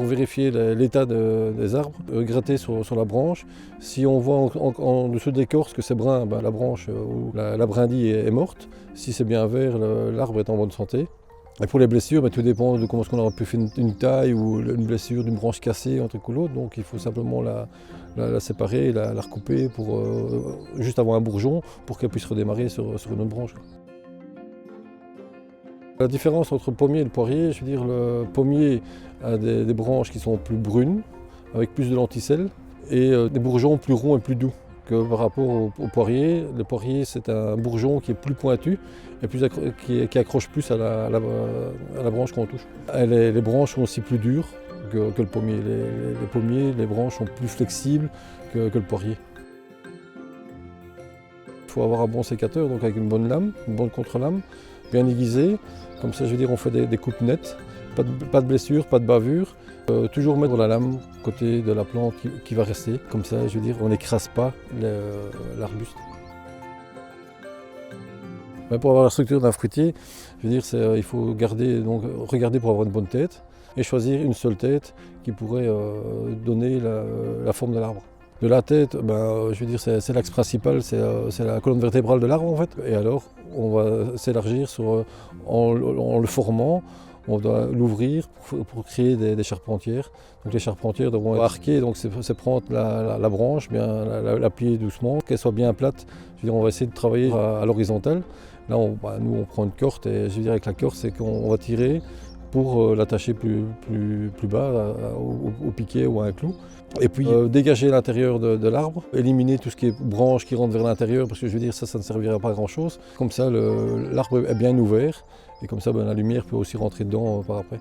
pour vérifier l'état des arbres, gratter sur la branche. Si on voit en dessous de l'écorce que c'est brun, ben la branche ou la brindille est morte. Si c'est bien vert, l'arbre est en bonne santé. Et pour les blessures, tout dépend de comment on aura pu faire une taille ou une blessure d'une branche cassée, un truc ou l'autre. Donc il faut simplement la séparer, la recouper pour juste avoir un bourgeon pour qu'elle puisse redémarrer sur une autre branche. La différence entre le pommier et le poirier, je veux dire, le pommier a des branches qui sont plus brunes, avec plus de lenticelles, et des bourgeons plus ronds et plus doux que par rapport au poirier. Le poirier, c'est un bourgeon qui est plus pointu et qui accroche plus à la branche qu'on touche. Et les branches sont aussi plus dures que le pommier. Les pommiers, les branches sont plus flexibles que le poirier. Il faut avoir un bon sécateur, donc avec une bonne lame, une bonne contre-lame, bien aiguisée. Comme ça, je veux dire, on fait des coupes nettes, pas de blessures, pas de bavures. Toujours mettre la lame côté de la plante qui va rester. Comme ça, je veux dire, on n'écrase pas l'arbuste. Mais pour avoir la structure d'un fruitier, je veux dire, il faut regarder pour avoir une bonne tête et choisir une seule tête qui pourrait donner la forme de l'arbre. De la tête, je veux dire, c'est l'axe principal, c'est la colonne vertébrale de l'arbre en fait. Et alors, on va s'élargir en le formant. On doit l'ouvrir pour créer des charpentières. Donc les charpentières devront être arquées, donc c'est prendre la branche, bien la plier doucement, qu'elle soit bien plate. Je veux dire, on va essayer de travailler à l'horizontale. Là, nous, on prend une corde et je veux dire, avec la corde, c'est qu'on va tirer pour l'attacher plus bas au piquet ou à un clou. Et puis dégager l'intérieur de l'arbre, éliminer tout ce qui est branche qui rentre vers l'intérieur, parce que je veux dire, ça ne servira pas à grand chose. Comme ça, l'arbre est bien ouvert et comme ça, la lumière peut aussi rentrer dedans par après.